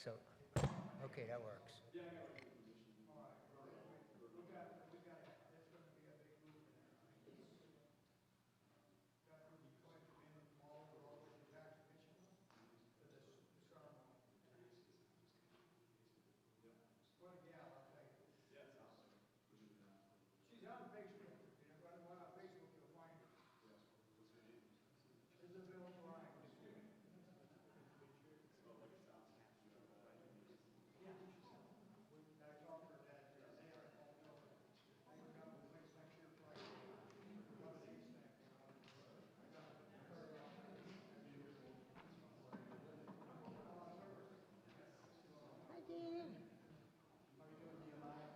So, okay, that works. She's on Facebook. If you want on Facebook, you'll find her. Isabel Bryan. Yeah. I told her that they are all over. I can come to the place next year Friday. What is his name? Hi, Dan. How are you doing, Nehemiah?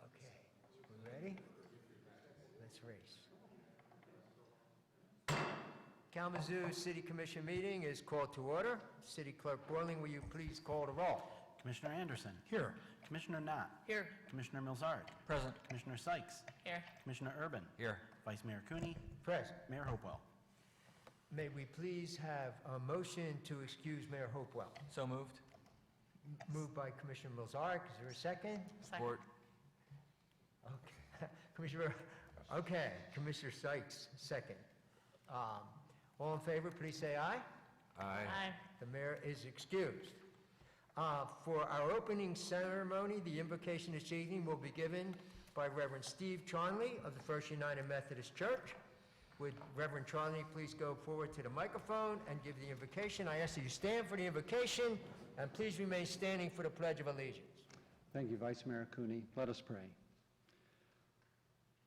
Okay, we ready? Let's race. Kalamazoo City Commission meeting is called to order. City Clerk Borling, will you please call the roll? Commissioner Anderson. Here. Commissioner Knott. Here. Commissioner Milzard. Present. Commissioner Sykes. Here. Commissioner Urban. Here. Vice Mayor Cooney. Present. Mayor Hopewell. May we please have a motion to excuse Mayor Hopewell? So moved. Moved by Commissioner Milzarek. Is there a second? Second. Okay. Commissioner Sykes, second. All in favor, please say aye. Aye. The mayor is excused. For our opening ceremony, the invocation this evening will be given by Reverend Steve Charnley of the First United Methodist Church. Would Reverend Charnley please go forward to the microphone and give the invocation? I ask that you stand for the invocation, and please remain standing for the Pledge of Allegiance. Thank you, Vice Mayor Cooney. Let us pray.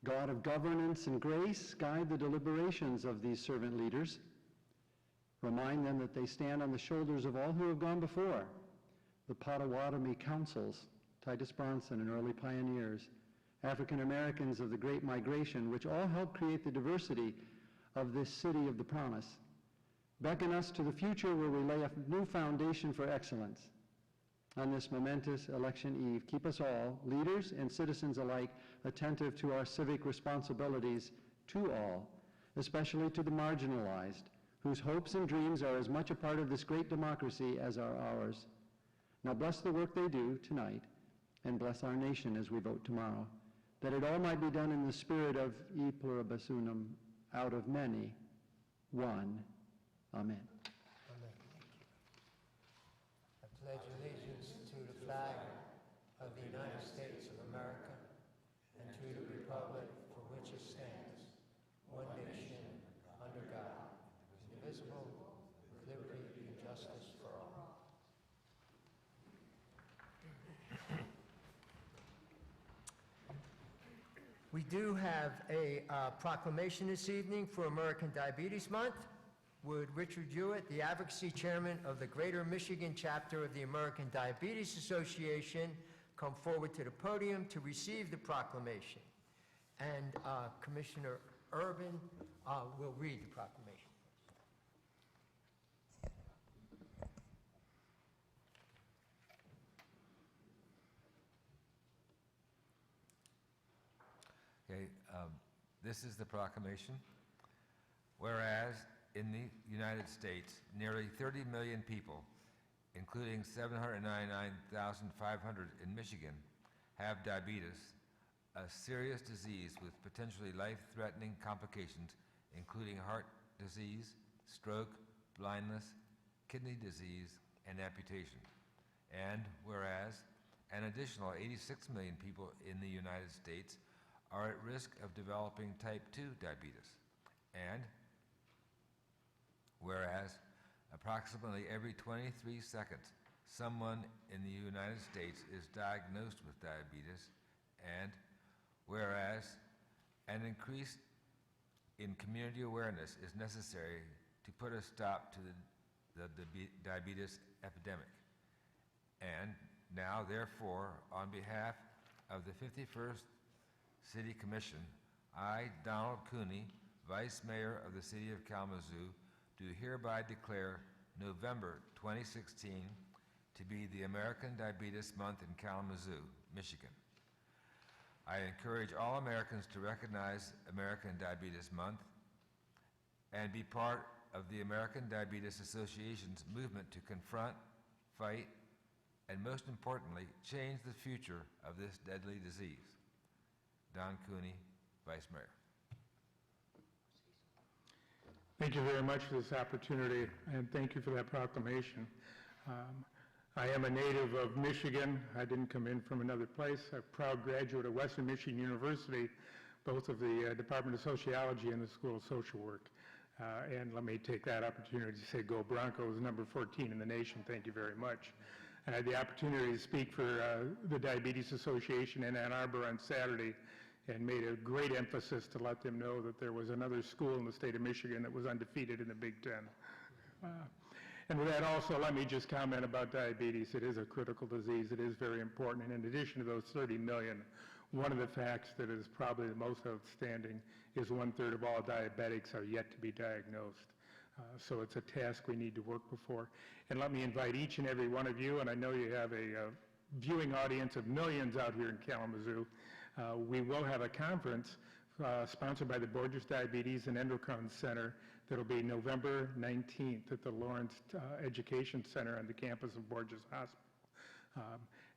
God of governance and grace, guide the deliberations of these servant leaders. Remind them that they stand on the shoulders of all who have gone before, the Potawatomi councils, Titus Bronson and early pioneers, African Americans of the Great Migration, which all helped create the diversity of this city of the promise. Beckon us to the future where we lay a new foundation for excellence. On this momentous election eve, keep us all, leaders and citizens alike, attentive to our civic responsibilities to all, especially to the marginalized, whose hopes and dreams are as much a part of this great democracy as are ours. Now bless the work they do tonight, and bless our nation as we vote tomorrow, that it all might be done in the spirit of e pluribus unum, out of many, one. Amen. Amen. I pledge allegiance to the flag of the United States of America and to the republic republic for which it stands, one nation, under God, indivisible, with liberty and justice for all. We do have a proclamation this evening for American Diabetes Month. Would Richard Hewitt, the Advocacy Chairman of the Greater Michigan Chapter of the American Diabetes Association, come forward to the podium to receive the proclamation? And Commissioner Urban will read the proclamation. Okay, this is the proclamation. Whereas in the United States, nearly 30 million people, including 799,500 in Michigan, have diabetes, a serious disease with potentially life-threatening complications, including heart disease, stroke, blindness, kidney disease, and amputation. And whereas an additional 86 million people in the United States are at risk of developing type 2 diabetes. And whereas approximately every 23 seconds, someone in the United States is diagnosed with diabetes, and whereas an increase in community awareness is necessary to put a stop to the diabetes epidemic. And now, therefore, on behalf of the 51st City Commission, I, Donald Cooney, Vice Mayor of the City of Kalamazoo, do hereby declare November 2016 to be the American Diabetes Month in Kalamazoo, Michigan. I encourage all Americans to recognize American Diabetes Month and be part of the American Diabetes Association's movement to confront, fight, and most importantly, change the future of this deadly disease. Don Cooney, Vice Mayor. Thank you very much for this opportunity, and thank you for that proclamation. I am a native of Michigan. I didn't come in from another place. I'm a proud graduate of Western Michigan University, both of the Department of Sociology and the School of Social Work. And let me take that opportunity to say go Broncos, number 14 in the nation. Thank you very much. I had the opportunity to speak for the Diabetes Association in Ann Arbor on Saturday, and made a great emphasis to let them know that there was another school in the state of Michigan that was undefeated in the Big Ten. And with that also, let me just comment about diabetes. It is a critical disease. It is very important. And in addition to those 30 million, one of the facts that is probably the most outstanding is 1/3 of all diabetics are yet to be diagnosed. So it's a task we need to work before. And let me invite each and every one of you, and I know you have a viewing audience of millions out here in Kalamazoo. We will have a conference sponsored by the Borgers Diabetes and Endocrine Center that'll be November 19th at the Lawrence Education Center on the campus of Borgers Hospital.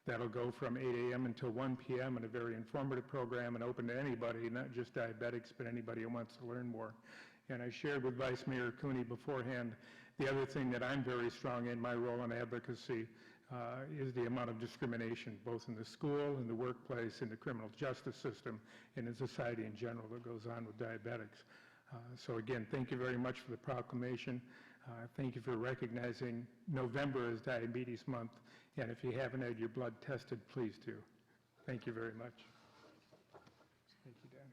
That'll go from 8 a.m. until 1 p.m. and a very informative program and open to anybody, not just diabetics, but anybody who wants to learn more. And I shared with Vice Mayor Cooney beforehand, the other thing that I'm very strong in my role in advocacy is the amount of discrimination, both in the school, in the workplace, in the criminal justice system, and in society in general that goes on with diabetics. So again, thank you very much for the proclamation. Thank you for recognizing November as Diabetes Month. And if you haven't had your blood tested, please do. Thank you very much. Thank you, Dan.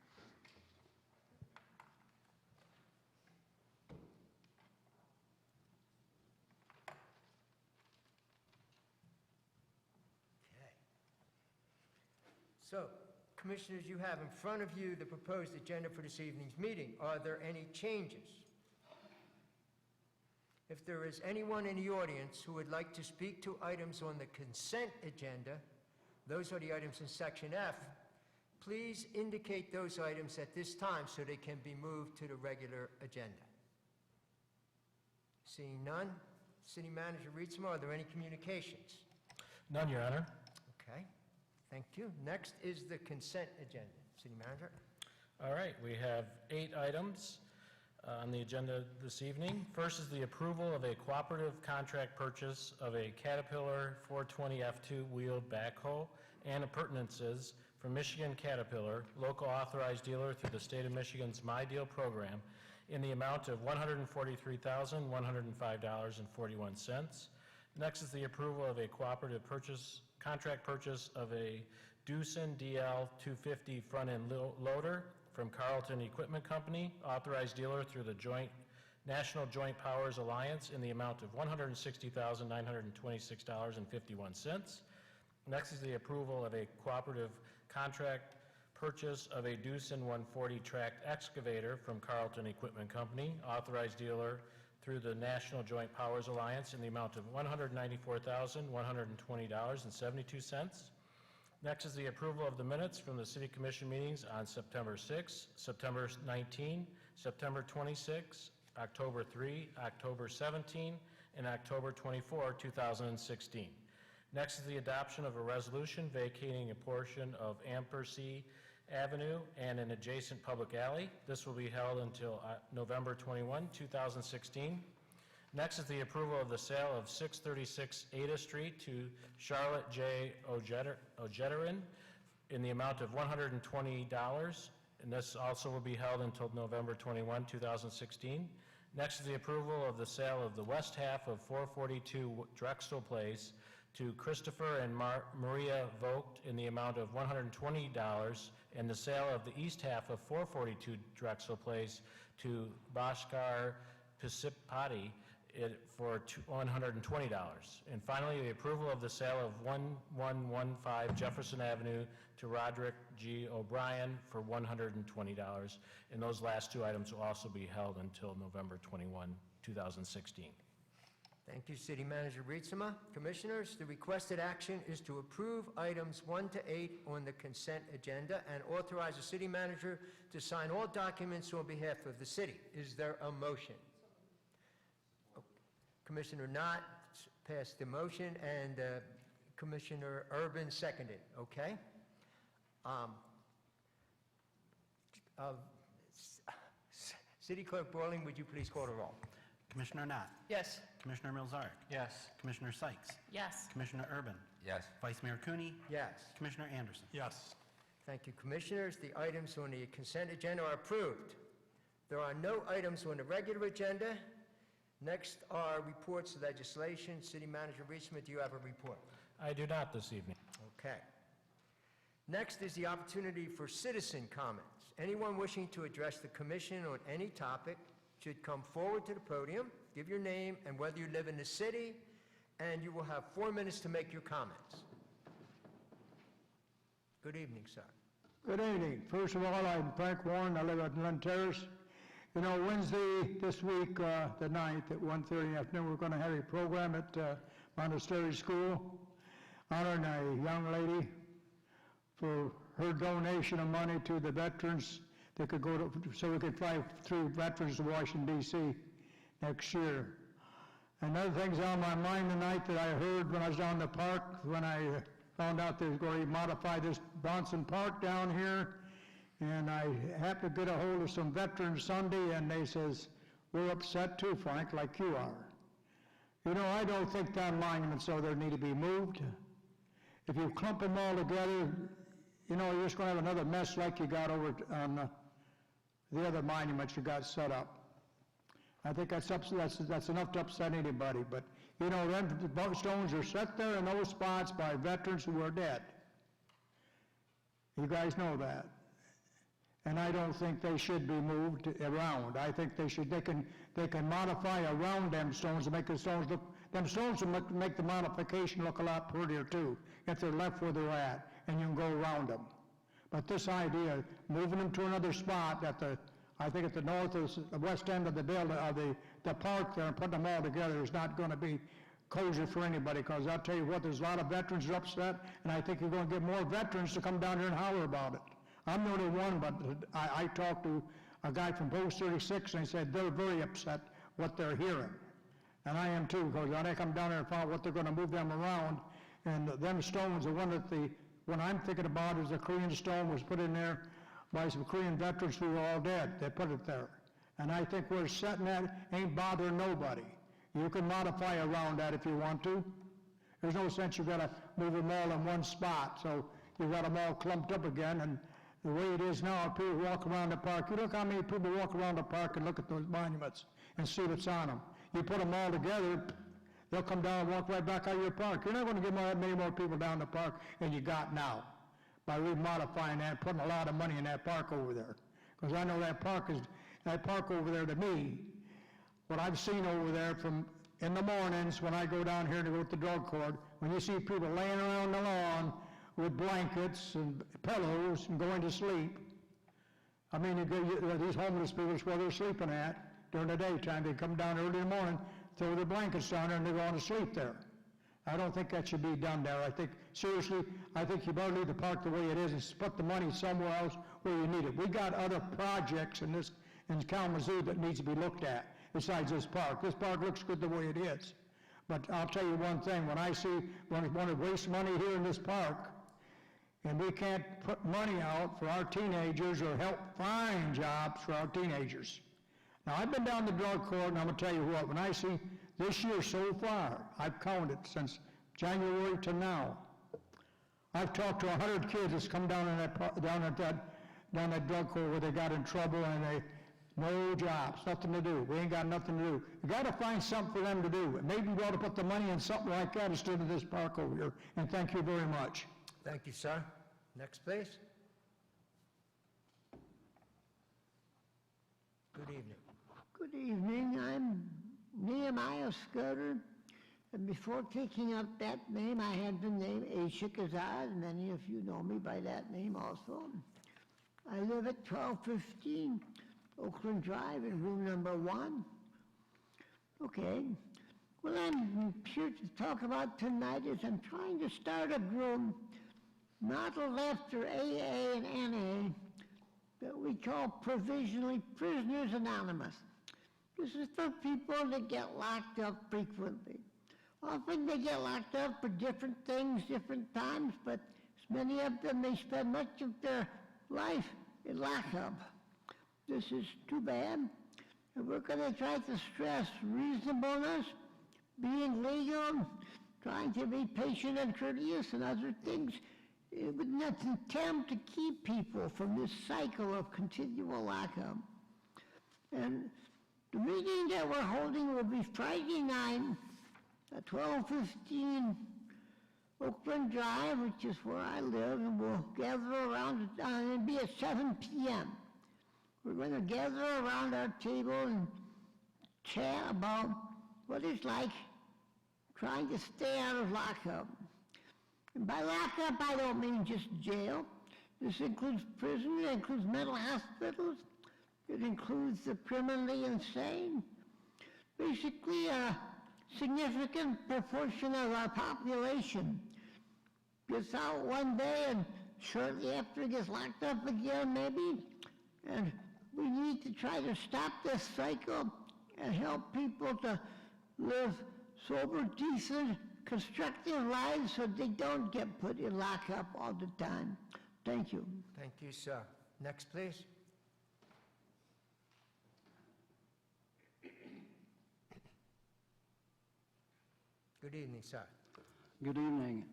So, Commissioners, you have in front of you the proposed agenda for this evening's meeting. Are there any changes? If there is anyone in the audience who would like to speak to items on the consent agenda, those are the items in Section F, please indicate those items at this time so they can be moved to the regular agenda. Seeing none, City Manager Rietzma, are there any communications? None, Your Honor. Okay, thank you. Next is the consent agenda. City Manager? All right, we have 8 items on the agenda this evening. First is the approval of a cooperative contract purchase of a Caterpillar 420 F2 wheeled backhoe and appurtenances from Michigan Caterpillar, local authorized dealer through the state of Michigan's My Deal program, in the amount of $143,105.41. Next is the approval of a cooperative contract purchase of a Doosan DL 250 front-end loader from Carlton Equipment Company, authorized dealer through the National Joint Powers Alliance, in the amount of $160,926.51. Next is the approval of a cooperative contract purchase of a Doosan 140 tracked excavator from Carlton Equipment Company, authorized dealer through the National Joint Powers Alliance, in the amount of $194,120.72. Next is the approval of the minutes from the City Commission meetings on September 6, September 19, September 26, October 3, October 17, and October 24, 2016. Next is the adoption of a resolution vacating a portion of Ampersea Avenue and an adjacent public alley. This will be held until November 21, 2016. Next is the approval of the sale of 636 Ada Street to Charlotte J. Ojeterin in the amount of $120, and this also will be held until November 21, 2016. Next is the approval of the sale of the west half of 442 Drexel Place to Christopher and Maria Vogt in the amount of $120, and the sale of the east half of 442 Drexel Place to Bhaskar Pisipati for $120. And finally, the approval of the sale of 1115 Jefferson Avenue to Roderick G. O'Brien for $120. And those last two items will also be held until November 21, 2016. Thank you, City Manager Rietzema. Commissioners, the requested action is to approve items 1 to 8 on the consent agenda and authorize the city manager to sign all documents on behalf of the city. Is there a motion? Commissioner Knott passed the motion, and Commissioner Urban seconded. Okay? City Clerk Borling, would you please call the roll? Commissioner Knott. Yes. Commissioner Mills-Art. Yes. Commissioner Sykes. Yes. Commissioner Urban. Yes. Vice Mayor Cooney. Yes. Commissioner Anderson. Yes. Thank you, Commissioners. The items on the consent agenda are approved. There are no items on the regular agenda. Next are reports of legislation. City Manager Rietzema, do you have a report? I do not this evening. Okay. Next is the opportunity for citizen comments. Anyone wishing to address the commission on any topic should come forward to the podium, give your name and whether you live in the city, and you will have 4 minutes to make your comments. Good evening, sir. Good evening. First of all, I'm Frank Warren. I live at Lynn Terrace. You know, Wednesday this week, the 9th at 1:30 in the afternoon, we're going to have a program at Montessori School honoring a young lady for her donation of money to the veterans that could go to, so we could fly through veterans to Washington, D.C. next year. Another thing's on my mind tonight that I heard when I was down in the park, when I found out they were going to modify this Bronson Park down here, and I happened to get a hold of some veterans Sunday, and they says, we're upset too, Frank, like you are. You know, I don't think that monuments over there need to be moved. If you clump them all together, you know, you're just going to have another mess like you got over on the other monuments you got set up. I think that's enough to upset anybody, but you know, them stones are set there in those spots by veterans who are dead. You guys know that. And I don't think they should be moved around. I think they can modify around them stones to make the stones look, them stones will make the modification look a lot prettier too, if they're left where they're at, and you can go around them. But this idea, moving them to another spot at I think at the north or the west end of the building, the park there, and putting them all together is not going to be kosher for anybody, because I'll tell you what, there's a lot of veterans upset, and I think you're going to get more veterans to come down here and holler about it. I'm the only one, but I talked to a guy from Post 36, and he said they're very upset what they're hearing. And I am too, because when I come down there and find out what they're going to move them around, and them stones, the one I'm thinking about is the Korean stone was put in there by some Korean veterans who are all dead. They put it there. And I think where it's sitting at ain't bothering nobody. You can modify around that if you want to. There's no sense you've got to move them all in one spot. So you got them all clumped up again, and the way it is now, people walk around the park. You look how many people walk around the park and look at those monuments and see what's on them. You put them all together, they'll come down and walk right back out of your park. You're not going to get many more people down the park than you got now by remodifying that, putting a lot of money in that park over there. Because I know that park over there to me, what I've seen over there from in the mornings when I go down here to go to the drug court, when you see people laying around the lawn with blankets and pillows and going to sleep. I mean, these homeless people, it's where they're sleeping at during the daytime. They come down early in the morning, throw their blankets down there, and they're going to sleep there. I don't think that should be done there. I think, seriously, I think you better leave the park the way it is and put the money somewhere else where you need it. We got other projects in Kalamazoo that needs to be looked at besides this park. This park looks good the way it is. But I'll tell you one thing, when I want to waste money here in this park, and we can't put money out for our teenagers or help find jobs for our teenagers. Now, I've been down the drug court, and I'm going to tell you what, when I see this year so far, I've counted since January to now, I've talked to 100 kids that's come down at that drug court where they got in trouble and no jobs, nothing to do. We ain't got nothing to do. You got to find something for them to do. Maybe we ought to put the money in something like that instead of this park over here. And thank you very much. Thank you, sir. Next, please. Good evening. Good evening. I'm Nehemiah Scudder. And before taking up that name, I had the name Ashikazad. Many of you know me by that name also. I live at 1215 Oakland Drive in room number 1. Okay. What I'm here to talk about tonight is I'm trying to start a group modeled after AA and NA that we call Provisionally Prisoners Anonymous. This is for people that get locked up frequently. Often they get locked up for different things, different times, but many of them, they spend much of their life in lockup. This is too bad. And we're going to try to stress reasonableness, being legal, trying to be patient and courteous, and other things with an attempt to keep people from this cycle of continual lockup. And the meeting that we're holding will be Friday night at 1215 Oakland Drive, which is where I live, and we'll gather around, it'll be at 7 p.m. We're going to gather around our table and chat about what it's like trying to stay out of lockup. And by lockup, I don't mean just jail. This includes prison, it includes mental hospitals, it includes the criminally insane. Basically, a significant proportion of our population gets out one day and shortly after gets locked up again, maybe. And we need to try to stop this cycle and help people to live sober, decent, constructive lives so they don't get put in lockup all the time. Thank you. Thank you, sir. Next, please. Good evening, sir. Good evening,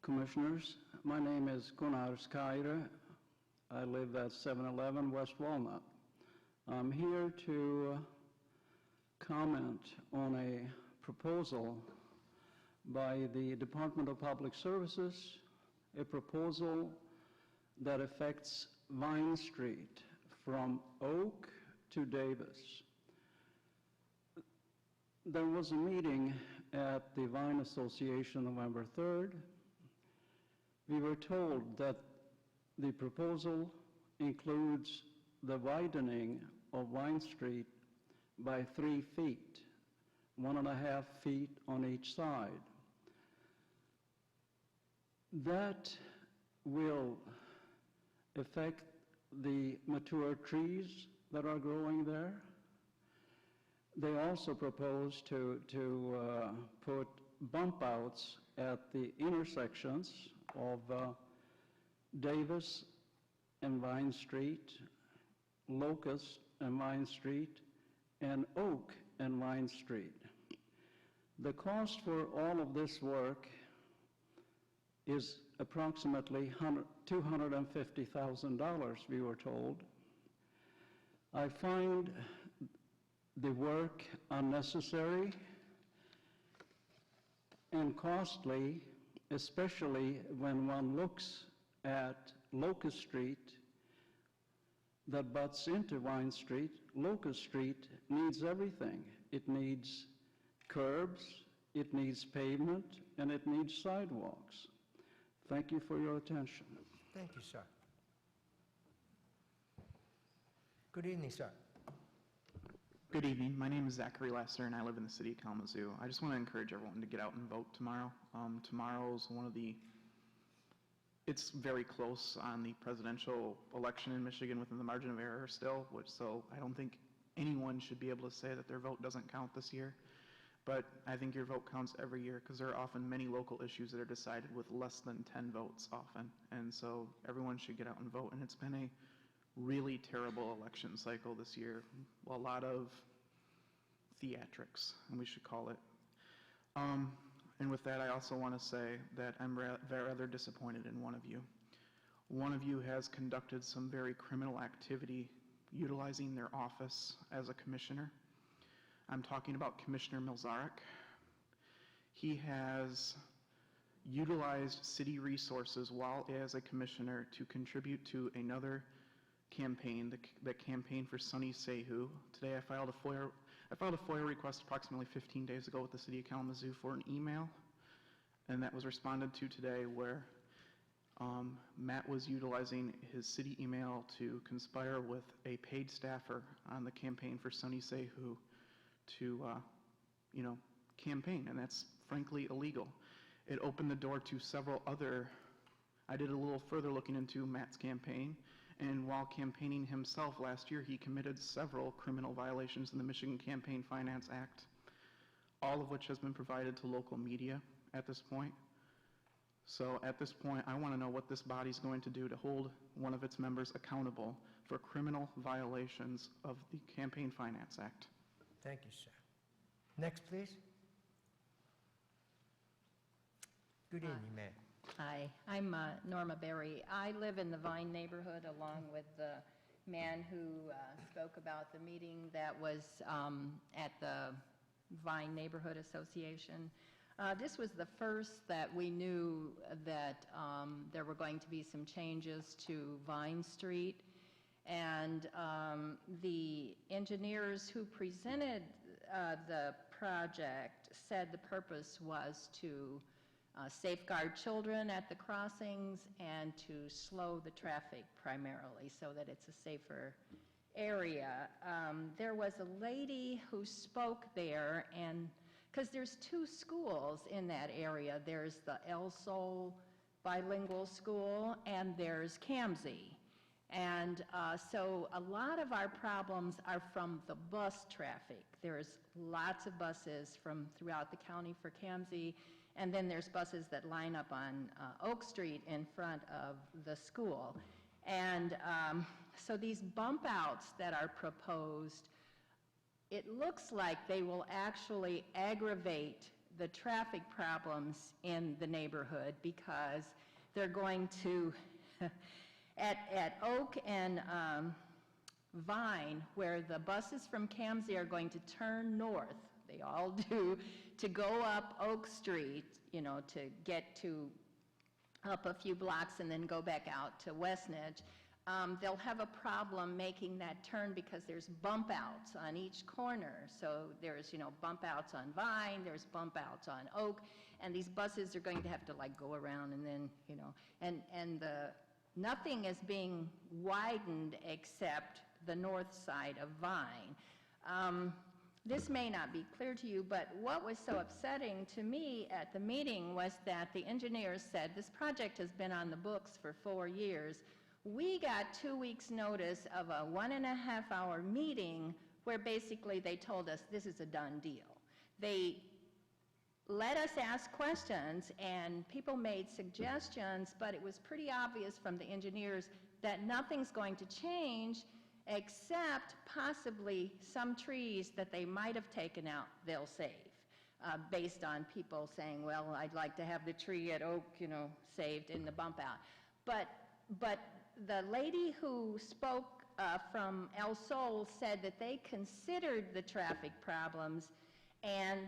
Commissioners. My name is Gunnar Skaire. I live at 711 West Walnut. I'm here to comment on a proposal by the Department of Public Services, a proposal that affects Vine Street from Oak to Davis. There was a meeting at the Vine Association November 3rd. We were told that the proposal includes the widening of Vine Street by 3 feet, 1.5 feet on each side. That will affect the mature trees that are growing there. They also propose to put bump outs at the intersections of Davis and Vine Street, Locust and Vine Street, and Oak and Vine Street. The cost for all of this work is approximately $250,000, we were told. I find the work unnecessary and costly, especially when one looks at Locust Street that butts into Vine Street. Locust Street needs everything. It needs curbs, it needs pavement, and it needs sidewalks. Thank you for your attention. Thank you, sir. Good evening, sir. Good evening. My name is Zachary Lesser, and I live in the city of Kalamazoo. I just want to encourage everyone to get out and vote tomorrow. Tomorrow's it's very close on the presidential election in Michigan within the margin of error still, so I don't think anyone should be able to say that their vote doesn't count this year. But I think your vote counts every year because there are often many local issues that are decided with less than 10 votes often. And so everyone should get out and vote. And it's been a really terrible election cycle this year. A lot of theatrics, and we should call it. And with that, I also want to say that I'm rather disappointed in one of you. One of you has conducted some very criminal activity utilizing their office as a commissioner. I'm talking about Commissioner Milzarek. He has utilized city resources while as a commissioner to contribute to another campaign, the campaign for Sunny Sehu. Today I filed a FOIA request approximately 15 days ago with the city of Kalamazoo for an email, and that was responded to today where Matt was utilizing his city email to conspire with a paid staffer on the campaign for Sunny Sehu to, campaign, and that's frankly illegal. It opened the door to several other. I did a little further looking into Matt's campaign, and while campaigning himself last year, he committed several criminal violations in the Michigan Campaign Finance Act, all of which has been provided to local media at this point. So at this point, I want to know what this body's going to do to hold one of its members accountable for criminal violations of the Campaign Finance Act. Thank you, sir. Next, please. Good evening, ma'am. Hi, I'm Norma Berry. I live in the Vine neighborhood along with the man who spoke about the meeting that was at the Vine Neighborhood Association. This was the first that we knew that there were going to be some changes to Vine Street. And the engineers who presented the project said the purpose was to safeguard children at the crossings and to slow the traffic primarily so that it's a safer area. There was a lady who spoke there, and because there's two schools in that area. There's the El Sol Bilingual School and there's Kamsey. And so a lot of our problems are from the bus traffic. There's lots of buses from throughout the county for Kamsey, and then there's buses that line up on Oak Street in front of the school. And so these bump outs that are proposed, it looks like they will actually aggravate the traffic problems in the neighborhood because they're going to, at Oak and Vine, where the buses from Kamsey are going to turn north, they all do, to go up Oak Street, to get to up a few blocks and then go back out to Westnedge. They'll have a problem making that turn because there's bump outs on each corner. So there's, bump outs on Vine, there's bump outs on Oak, and these buses are going to have to go around and then, and nothing is being widened except the north side of Vine. This may not be clear to you, but what was so upsetting to me at the meeting was that the engineers said this project has been on the books for 4 years. We got 2 weeks' notice of a 1.5-hour meeting where basically they told us this is a done deal. They let us ask questions and people made suggestions, but it was pretty obvious from the engineers that nothing's going to change except possibly some trees that they might have taken out, they'll save. based on people saying, well, I'd like to have the tree at Oak, saved in the bump out. But the lady who spoke from El Sol said that they considered the traffic problems, and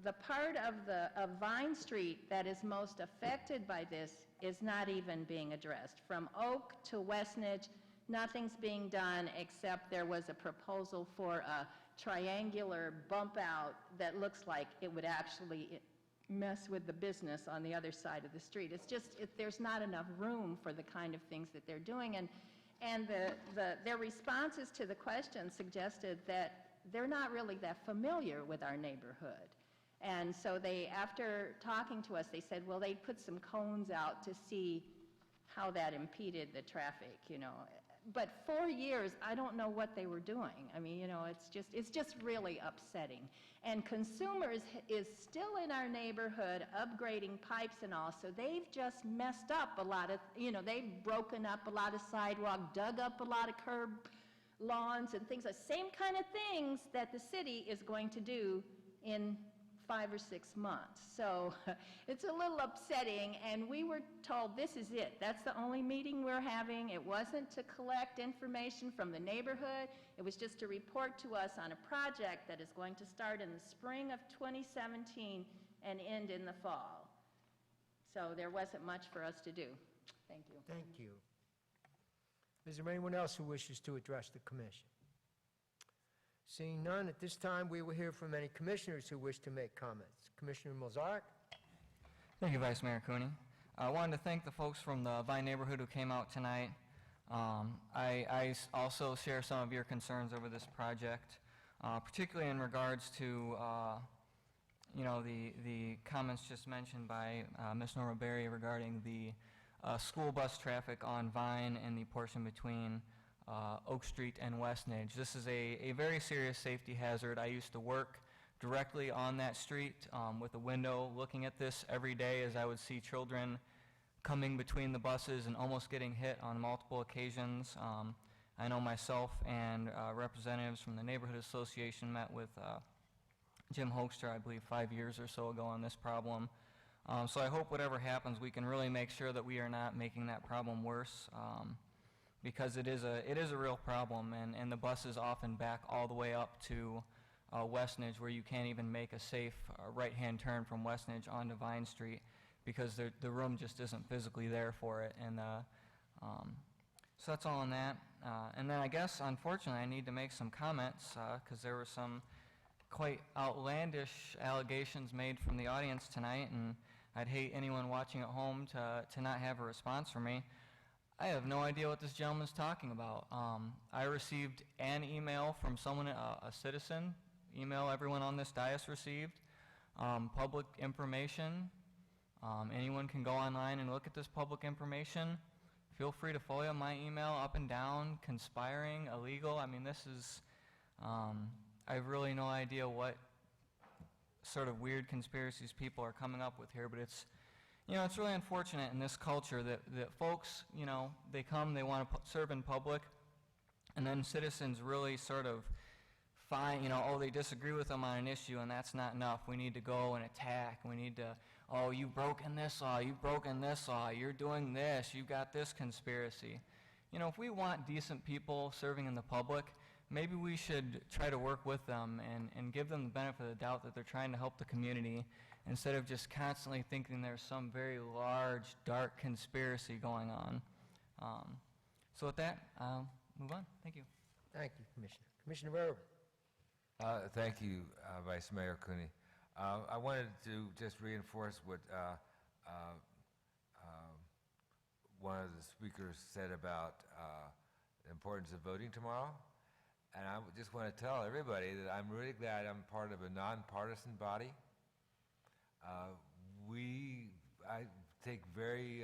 the part of Vine Street that is most affected by this is not even being addressed. From Oak to Westnedge, nothing's being done except there was a proposal for a triangular bump out that looks like it would actually mess with the business on the other side of the street. It's just, there's not enough room for the kind of things that they're doing. And their responses to the question suggested that they're not really that familiar with our neighborhood. And so they, after talking to us, they said, well, they put some cones out to see how that impeded the traffic, But 4 years, I don't know what they were doing. I mean, it's just really upsetting. And Consumers is still in our neighborhood upgrading pipes and all, so they've just messed up a lot of, they've broken up a lot of sidewalk, dug up a lot of curb lawns and things, the same kind of things that the city is going to do in 5 or 6 months. So it's a little upsetting, and we were told this is it. That's the only meeting we're having. It wasn't to collect information from the neighborhood. It was just to report to us on a project that is going to start in the spring of 2017 and end in the fall. So there wasn't much for us to do. Thank you. Thank you. Is there anyone else who wishes to address the commission? Seeing none, at this time, we will hear from any commissioners who wish to make comments. Commissioner Mozart? Thank you, Vice Mayor Cooney. I wanted to thank the folks from the Vine neighborhood who came out tonight. I also share some of your concerns over this project, particularly in regards to, the comments just mentioned by Ms. Norma Berry regarding the school bus traffic on Vine and the portion between Oak Street and Westnedge. This is a very serious safety hazard. I used to work directly on that street with a window looking at this every day as I would see children coming between the buses and almost getting hit on multiple occasions. I know myself and representatives from the Neighborhood Association met with Jim Hoekstra, I believe 5 years or so ago on this problem. So I hope whatever happens, we can really make sure that we are not making that problem worse. Because it is a real problem, and the buses often back all the way up to Westnedge, where you can't even make a safe right-hand turn from Westnedge onto Vine Street because the room just isn't physically there for it. And so that's all on that. And then I guess, unfortunately, I need to make some comments because there were some quite outlandish allegations made from the audience tonight, and I'd hate anyone watching at home to not have a response from me. I have no idea what this gentleman's talking about. I received an email from someone, a citizen, email everyone on this dais received, public information. Anyone can go online and look at this public information. Feel free to follow my email up and down, conspiring, illegal. I mean, this is, I have really no idea what sort of weird conspiracies people are coming up with here, but it's really unfortunate in this culture that folks, they come, they want to serve in public, and then citizens really sort of find, they disagree with them on an issue, and that's not enough. We need to go and attack. We need to, you've broken this law, you've broken this law, you're doing this, you've got this conspiracy. If we want decent people serving in the public, maybe we should try to work with them and give them the benefit of the doubt that they're trying to help the community, instead of just constantly thinking there's some very large, dark conspiracy going on. So with that, I'll move on. Thank you. Thank you, Commissioner. Commissioner Irwin? Thank you, Vice Mayor Cooney. I wanted to just reinforce what one of the speakers said about the importance of voting tomorrow. And I just want to tell everybody that I'm really glad I'm part of a nonpartisan body. I take very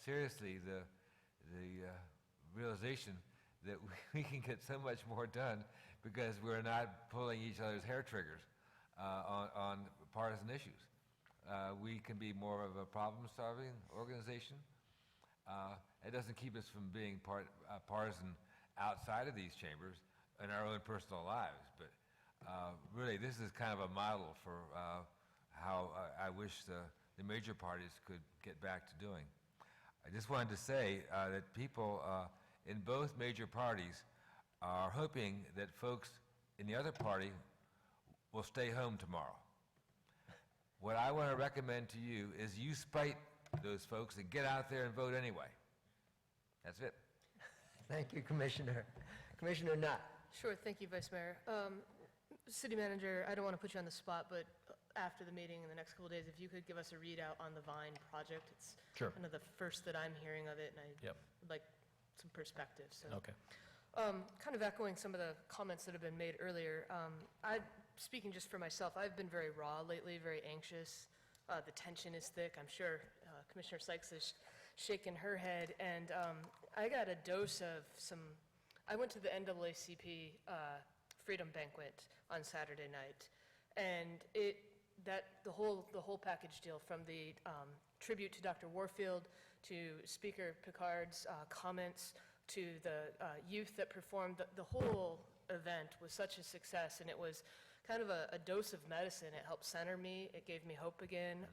seriously the realization that we can get so much more done because we're not pulling each other's hair triggers on partisan issues. We can be more of a problem-solving organization. It doesn't keep us from being partisan outside of these chambers in our own personal lives, but really this is kind of a model for how I wish the major parties could get back to doing. I just wanted to say that people in both major parties are hoping that folks in the other party will stay home tomorrow. What I want to recommend to you is you spite those folks and get out there and vote anyway. That's it. Thank you, Commissioner. Commissioner Knott. Sure, thank you, Vice Mayor. City Manager, I don't want to put you on the spot, but after the meeting in the next couple of days, if you could give us a readout on the Vine project. It's Sure. kind of the first that I'm hearing of it, and I Yep. would like some perspective. So, Okay. kind of echoing some of the comments that have been made earlier, speaking just for myself, I've been very raw lately, very anxious. The tension is thick. I'm sure Commissioner Sykes is shaking her head, and I got a dose of some. I went to the NAACP Freedom Banquet on Saturday night, and the whole package deal, from the tribute to Dr. Warfield to Speaker Picard's comments to the youth that performed, the whole event was such a success, and it was kind of a dose of medicine. It helped center me. It gave me hope again.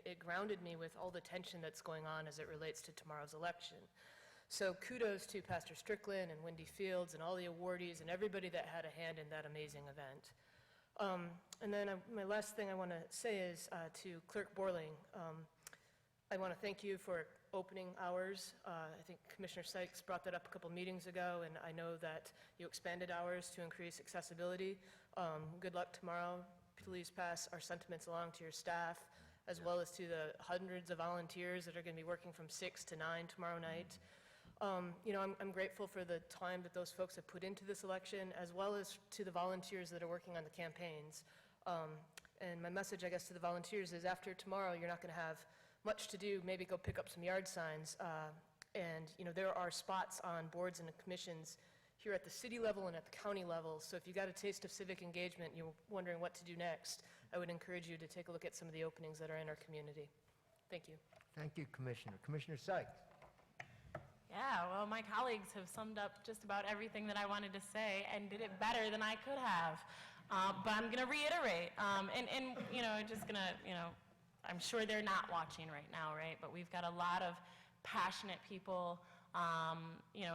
It grounded me with all the tension that's going on as it relates to tomorrow's election. So kudos to Pastor Strickland and Wendy Fields and all the awardees and everybody that had a hand in that amazing event. And then my last thing I want to say is to Clerk Borling. I want to thank you for opening hours. I think Commissioner Sykes brought that up a couple meetings ago, and I know that you expanded hours to increase accessibility. Good luck tomorrow. Please pass our sentiments along to your staff, as well as to the hundreds of volunteers that are going to be working from 6 to 9 tomorrow night. I'm grateful for the time that those folks have put into this election, as well as to the volunteers that are working on the campaigns. And my message, I guess, to the volunteers is after tomorrow, you're not going to have much to do. Maybe go pick up some yard signs. And there are spots on boards and commissions here at the city level and at the county level. So if you got a taste of civic engagement, you're wondering what to do next, I would encourage you to take a look at some of the openings that are in our community. Thank you. Thank you, Commissioner. Commissioner Sykes. Yeah, well, my colleagues have summed up just about everything that I wanted to say and did it better than I could have. But I'm going to reiterate, I'm sure they're not watching right now, right? But we've got a lot of passionate people,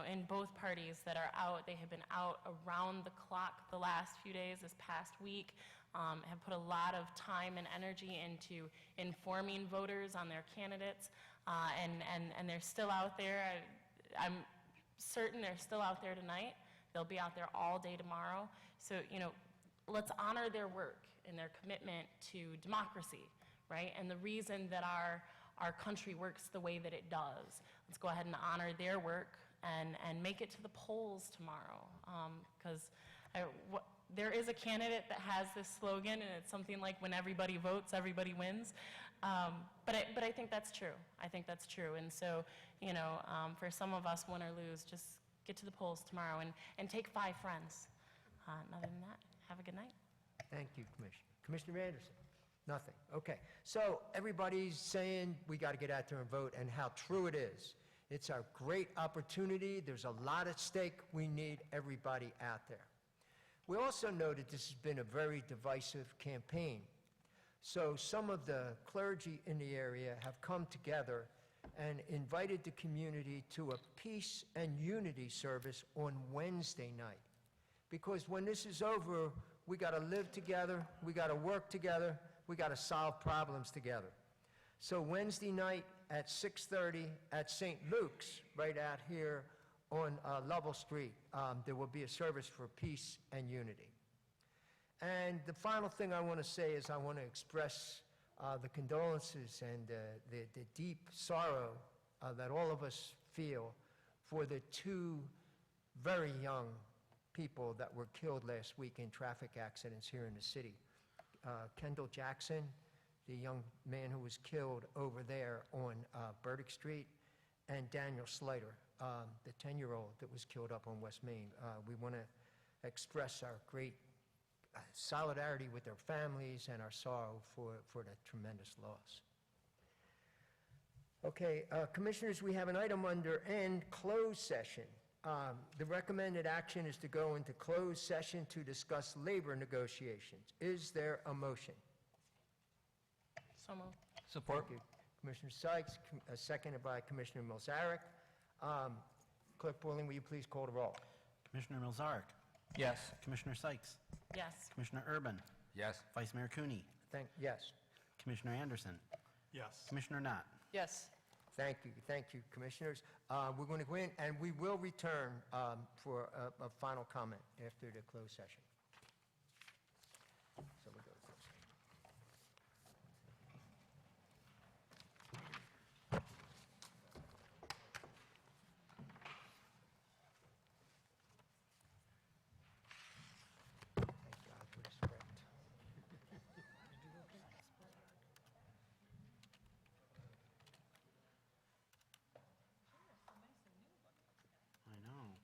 in both parties that are out. They have been out around the clock the last few days, this past week, have put a lot of time and energy into informing voters on their candidates, and they're still out there. I'm certain they're still out there tonight. They'll be out there all day tomorrow. So, let's honor their work and their commitment to democracy, right? And the reason that our country works the way that it does. Let's go ahead and honor their work and make it to the polls tomorrow. Because there is a candidate that has this slogan, and it's something like, when everybody votes, everybody wins. But I think that's true. I think that's true. And so, for some of us, win or lose, just get to the polls tomorrow and take 5 friends. Other than that, have a good night. Thank you, Commissioner. Commissioner Anderson? Nothing. Okay. So everybody's saying we got to get out there and vote, and how true it is. It's a great opportunity. There's a lot at stake. We need everybody out there. We also know that this has been a very divisive campaign. So some of the clergy in the area have come together and invited the community to a peace and unity service on Wednesday night. Because when this is over, we got to live together, we got to work together, we got to solve problems together. So Wednesday night at 6:30 at St. Luke's, right out here on Lovell Street, there will be a service for peace and unity. And the final thing I want to say is I want to express the condolences and the deep sorrow that all of us feel for the 2 very young people that were killed last week in traffic accidents here in the city. Kendall Jackson, the young man who was killed over there on Burdick Street, and Daniel Slater, the 10-year-old that was killed up on West Main. We want to express our great solidarity with their families and our sorrow for that tremendous loss. Okay, Commissioners, we have an item under N, closed session. The recommended action is to go into closed session to discuss labor negotiations. Is there a motion? So moved. Support. Thank you, Commissioner Sykes, seconded by Commissioner Milzarek. Clerk Borling, will you please call the roll? Commissioner Milzarek. Yes. Commissioner Sykes. Yes. Commissioner Urban. Yes. Vice Mayor Cooney. Yes. Commissioner Anderson. Yes. Commissioner Knott. Yes. Thank you, Commissioners. We're going to go in, and we will return for a final comment after the closed session. So we'll go to closed session. Thank God for the script. I know.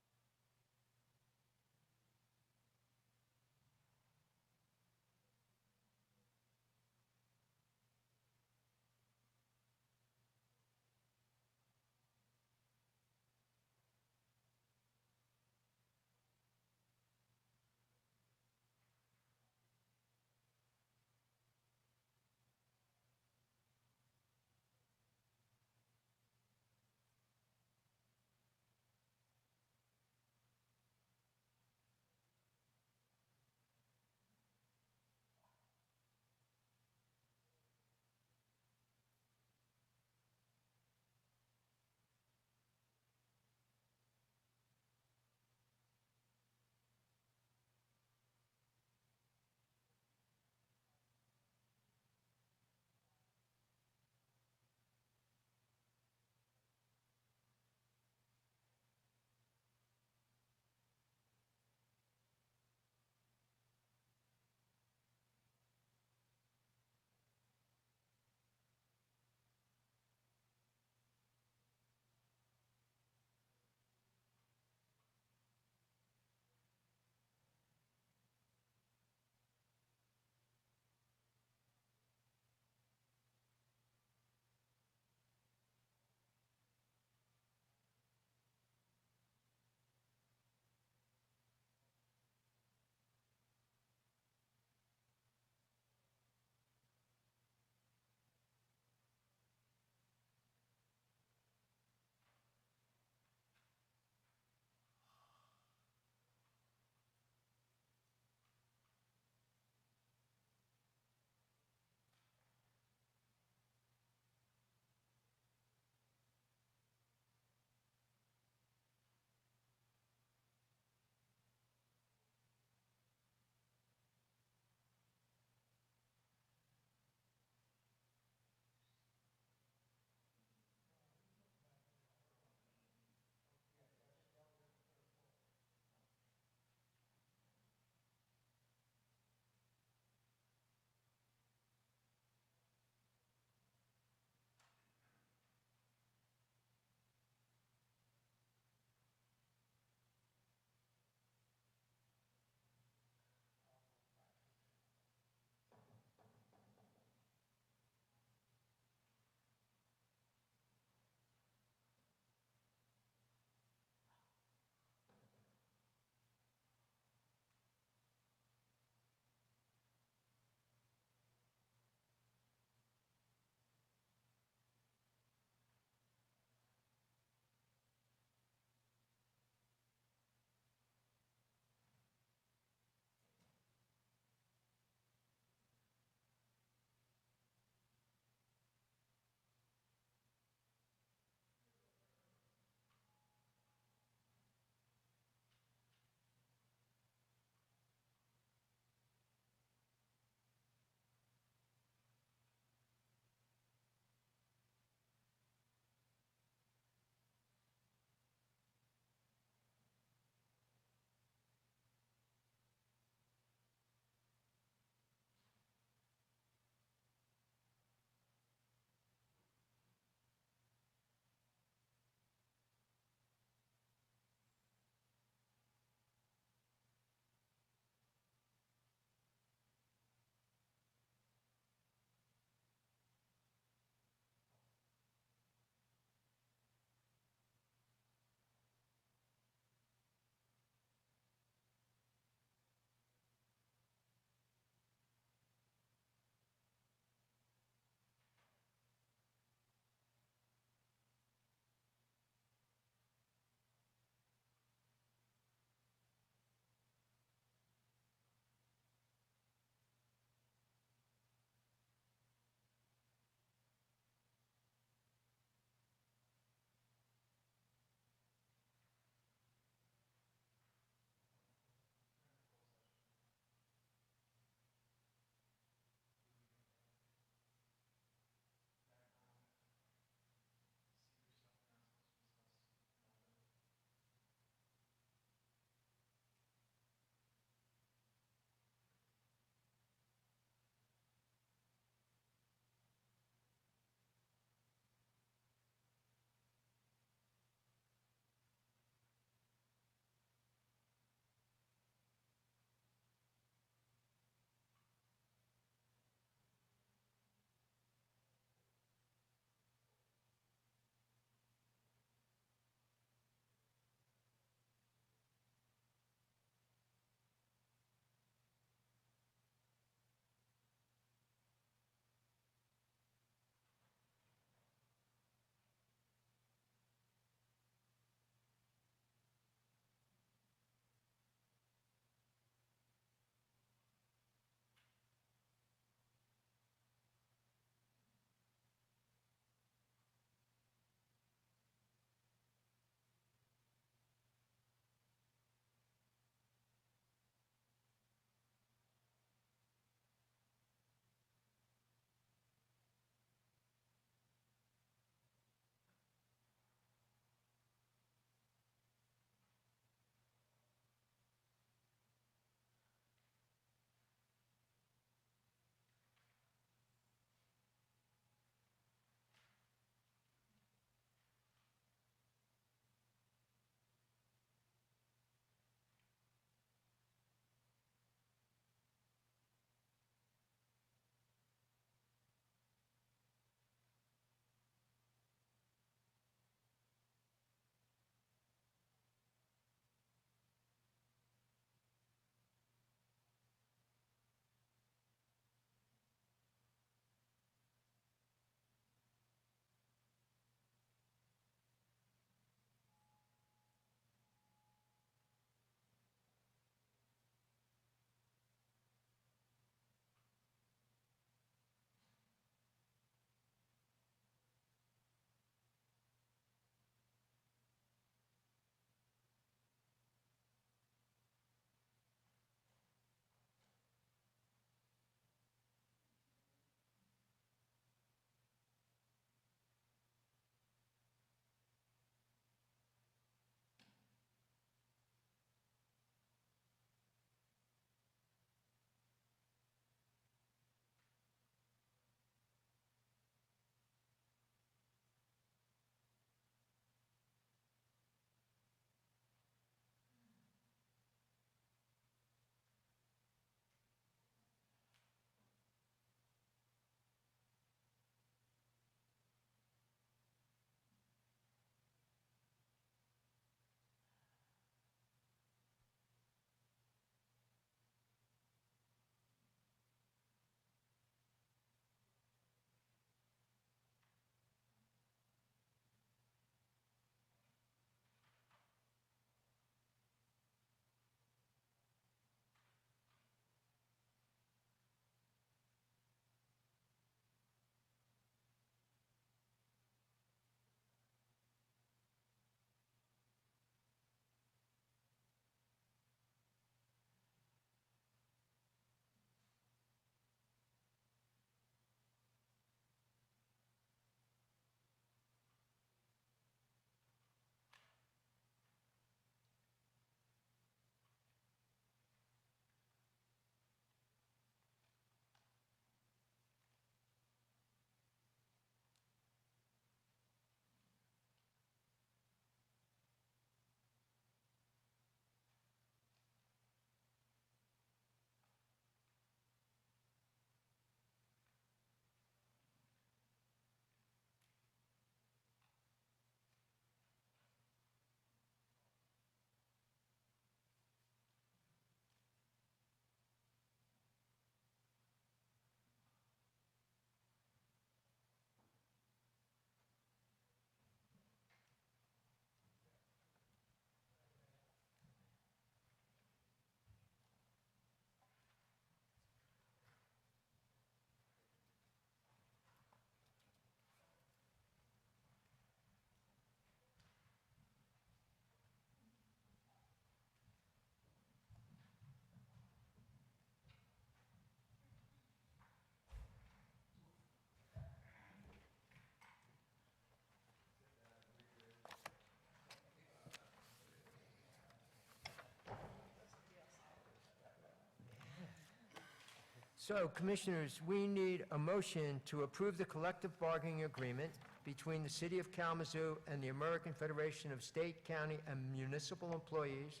So, Commissioners, we need a motion to approve the collective bargaining agreement between the City of Kalamazoo and the American Federation of State, County, and Municipal Employees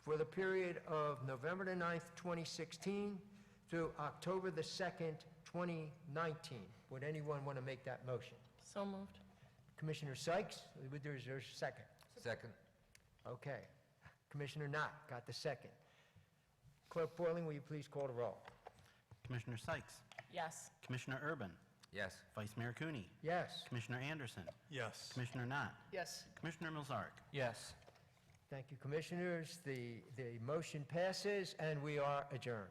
for the period of November the 9th, 2016 through October the 2nd, 2019. Would anyone want to make that motion? So moved. Commissioner Sykes, is there a second? Second. Okay. Commissioner Knott got the second. Clerk Boiling, will you please call the roll? Commissioner Sykes, Yes. Commissioner Urban, Yes. Vice Mayor Cooney, Yes. Commissioner Anderson, Yes. Commissioner Knott, Yes. Commissioner Milzarek. Yes. Thank you, Commissioners. The motion passes, and we are adjourned.